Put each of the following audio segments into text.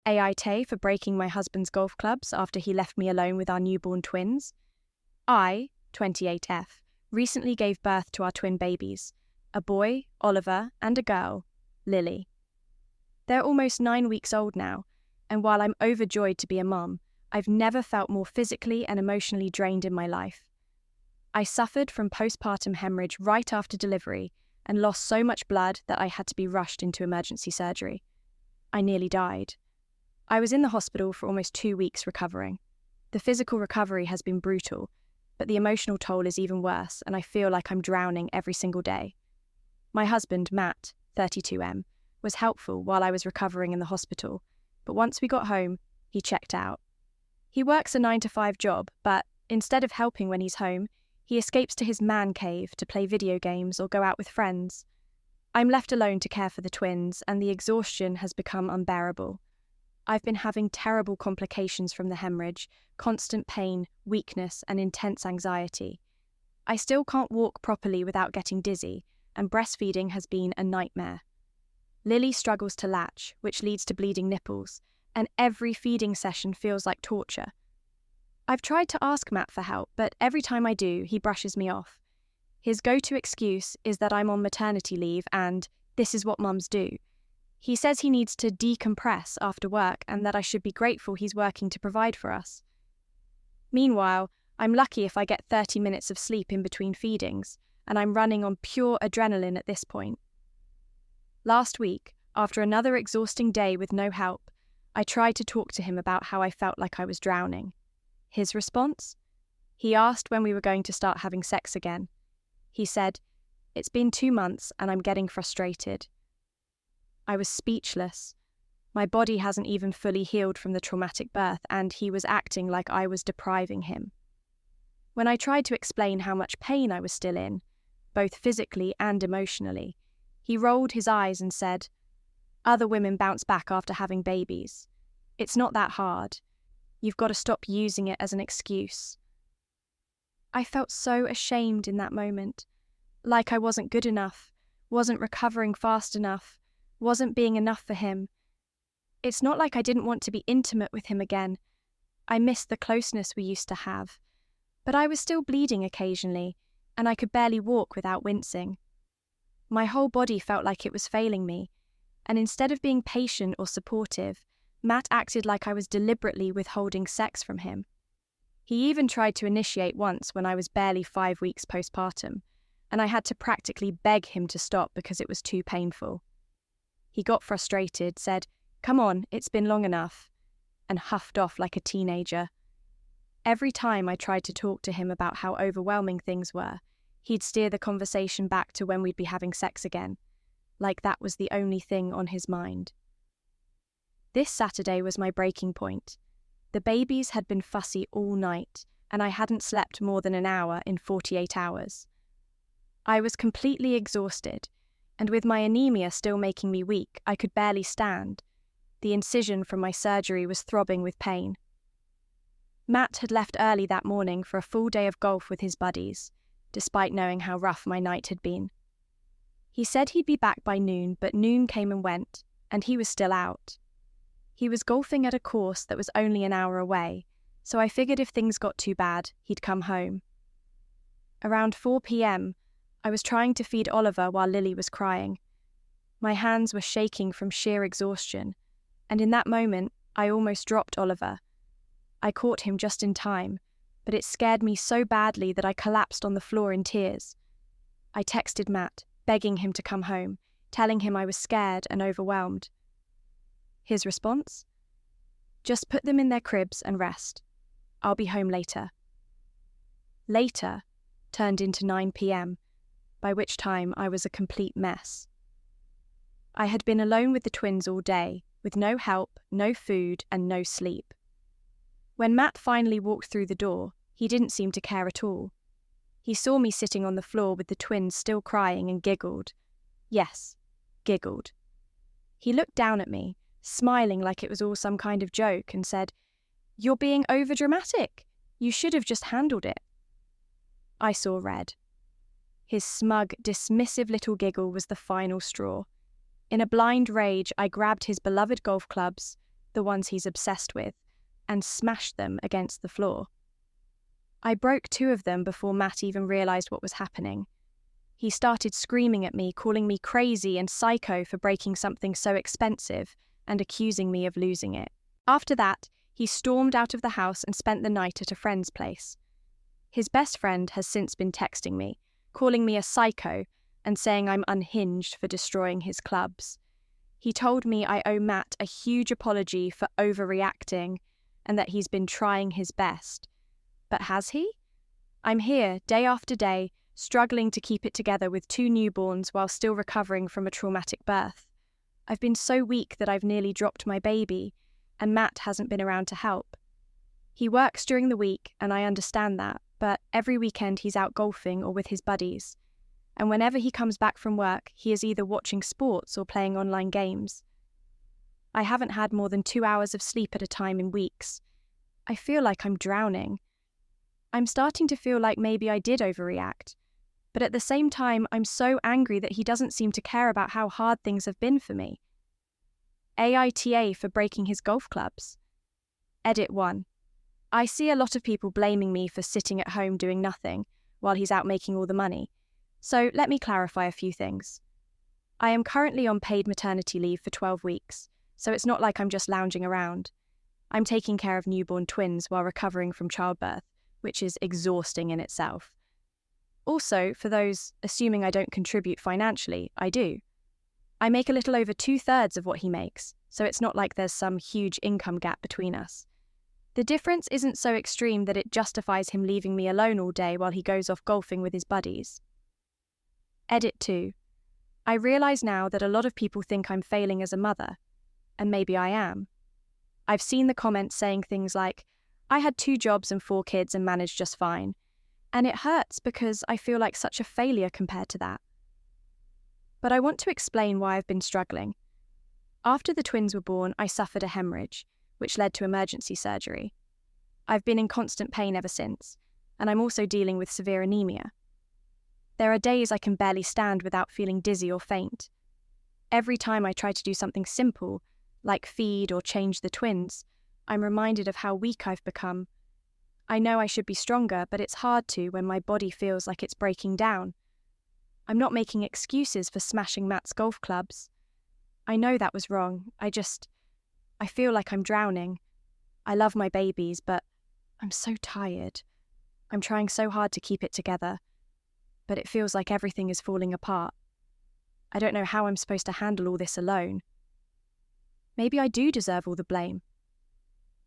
AITA for breaking my husband's golf clubs after he left me alone with our newborn twins. I, 28F, recently gave birth to our twin babies, a boy, Oliver, and a girl, Lily. They're almost 9 weeks old now, and while I'm overjoyed to be a mum, I've never felt more physically and emotionally drained in my life. I suffered from postpartum hemorrhage right after delivery and lost so much blood that I had to be rushed into emergency surgery. I nearly died. I was in the hospital for almost 2 weeks recovering. The physical recovery has been brutal, but the emotional toll is even worse, and I feel like I'm drowning every single day. My husband, Matt, 32M, was helpful while I was recovering in the hospital, but once we got home, he checked out. He works a 9-to-5 job, but instead of helping when he's home, he escapes to his man cave to play video games or go out with friends. I'm left alone to care for the twins, and the exhaustion has become unbearable. I've been having terrible complications from the hemorrhage, constant pain, weakness, and intense anxiety. I still can't walk properly without getting dizzy, and breastfeeding has been a nightmare. Lily struggles to latch, which leads to bleeding nipples, and every feeding session feels like torture. I've tried to ask Matt for help, but every time I do, he brushes me off. His go-to excuse is that I'm on maternity leave and this is what mums do. He says he needs to decompress after work and that I should be grateful he's working to provide for us. Meanwhile, I'm lucky if I get 30 minutes of sleep in between feedings, and I'm running on pure adrenaline at this point. Last week, after another exhausting day with no help, I tried to talk to him about how I felt like I was drowning. His response? He asked when we were going to start having sex again. He said, "It's been 2 months and I'm getting frustrated." I was speechless. My body hasn't even fully healed from the traumatic birth, and he was acting like I was depriving him. When I tried to explain how much pain I was still in, both physically and emotionally, he rolled his eyes and said, "Other women bounce back after having babies. It's not that hard. You've got to stop using it as an excuse." I felt so ashamed in that moment, like I wasn't good enough, wasn't recovering fast enough, wasn't being enough for him. It's not like I didn't want to be intimate with him again. I missed the closeness we used to have, but I was still bleeding occasionally, and I could barely walk without wincing. My whole body felt like it was failing me, and instead of being patient or supportive, Matt acted like I was deliberately withholding sex from him. He even tried to initiate once when I was barely 5 weeks postpartum, and I had to practically beg him to stop because it was too painful. He got frustrated, said, "Come on, it's been long enough," and huffed off like a teenager. Every time I tried to talk to him about how overwhelming things were, he'd steer the conversation back to when we'd be having sex again, like that was the only thing on his mind. This Saturday was my breaking point. The babies had been fussy all night, and I hadn't slept more than an hour in 48 hours. I was completely exhausted, and with my anemia still making me weak, I could barely stand. The incision from my surgery was throbbing with pain. Matt had left early that morning for a full day of golf with his buddies, despite knowing how rough my night had been. He said he'd be back by noon, but noon came and went, and he was still out. He was golfing at a course that was only an hour away, so I figured if things got too bad, he'd come home. Around 4 p.m, I was trying to feed Oliver while Lily was crying. My hands were shaking from sheer exhaustion, and in that moment, I almost dropped Oliver. I caught him just in time, but it scared me so badly that I collapsed on the floor in tears. I texted Matt, begging him to come home, telling him I was scared and overwhelmed. His response? "Just put them in their cribs and rest. I'll be home later." Later turned into 9 p.m, by which time I was a complete mess. I had been alone with the twins all day, with no help, no food, and no sleep. When Matt finally walked through the door, he didn't seem to care at all. He saw me sitting on the floor with the twins still crying and giggled. Yes, giggled. He looked down at me, smiling like it was all some kind of joke, and said, "You're being overdramatic. You should have just handled it." I saw red. His smug, dismissive little giggle was the final straw. In a blind rage, I grabbed his beloved golf clubs, the ones he's obsessed with, and smashed them against the floor. I broke 2 of them before Matt even realised what was happening. He started screaming at me, calling me crazy and psycho for breaking something so expensive and accusing me of losing it. After that, he stormed out of the house and spent the night at a friend's place. His best friend has since been texting me, calling me a psycho and saying I'm unhinged for destroying his clubs. He told me I owe Matt a huge apology for overreacting and that he's been trying his best. But has he? I'm here, day after day, struggling to keep it together with 2 newborns while still recovering from a traumatic birth. I've been so weak that I've nearly dropped my baby, and Matt hasn't been around to help. He works during the week, and I understand that, but every weekend he's out golfing or with his buddies. And whenever he comes back from work, he is either watching sports or playing online games. I haven't had more than 2 hours of sleep at a time in weeks. I feel like I'm drowning. I'm starting to feel like maybe I did overreact. But at the same time, I'm so angry that he doesn't seem to care about how hard things have been for me. AITA for breaking his golf clubs. Edit 1. I see a lot of people blaming me for sitting at home doing nothing while he's out making all the money. So let me clarify a few things. I am currently on paid maternity leave for 12 weeks, so it's not like I'm just lounging around. I'm taking care of newborn twins while recovering from childbirth, which is exhausting in itself. Also, for those assuming I don't contribute financially, I do. I make a little over 2/3 of what he makes, so it's not like there's some huge income gap between us. The difference isn't so extreme that it justifies him leaving me alone all day while he goes off golfing with his buddies. Edit 2. I realise now that a lot of people think I'm failing as a mother, and maybe I am. I've seen the comments saying things like, I had 2 jobs and 4 kids and managed just fine, and it hurts because I feel like such a failure compared to that. But I want to explain why I've been struggling. After the twins were born, I suffered a hemorrhage, which led to emergency surgery. I've been in constant pain ever since, and I'm also dealing with severe anemia. There are days I can barely stand without feeling dizzy or faint. Every time I try to do something simple, like feed or change the twins, I'm reminded of how weak I've become. I know I should be stronger, but it's hard to when my body feels like it's breaking down. I'm not making excuses for smashing Matt's golf clubs. I know that was wrong. I feel like I'm drowning. I love my babies, but I'm so tired. I'm trying so hard to keep it together, but it feels like everything is falling apart. I don't know how I'm supposed to handle all this alone. Maybe I do deserve all the blame.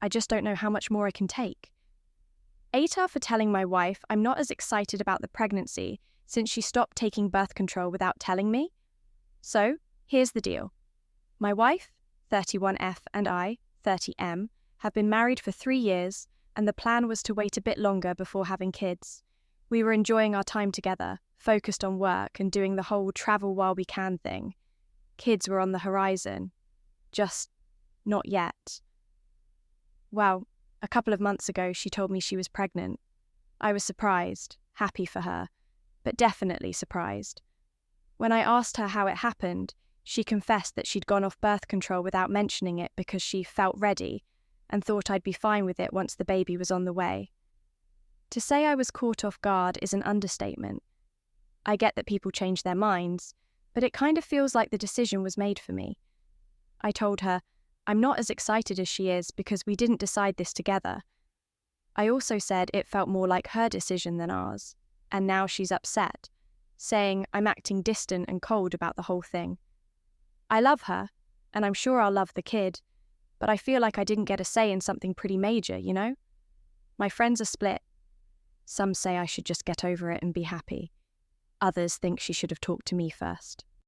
I just don't know how much more I can take. AITA for telling my wife I'm not as excited about the pregnancy since she stopped taking birth control without telling me. So, here's the deal. My wife, 31F, and I, 30M, have been married for 3 years, and the plan was to wait a bit longer before having kids. We were enjoying our time together, focused on work and doing the whole travel while we can thing. Kids were on the horizon. Just not yet. Well, a couple of months ago, she told me she was pregnant. I was surprised, happy for her, but definitely surprised. When I asked her how it happened, she confessed that she'd gone off birth control without mentioning it because she felt ready and thought I'd be fine with it once the baby was on the way. To say I was caught off guard is an understatement. I get that people change their minds, but it kind of feels like the decision was made for me. I told her, I'm not as excited as she is because we didn't decide this together. I also said it felt more like her decision than ours, and now she's upset, saying I'm acting distant and cold about the whole thing. I love her, and I'm sure I'll love the kid, but I feel like I didn't get a say in something pretty major, you know? My friends are split. Some say I should just get over it and be happy. Others think she should have talked to me first.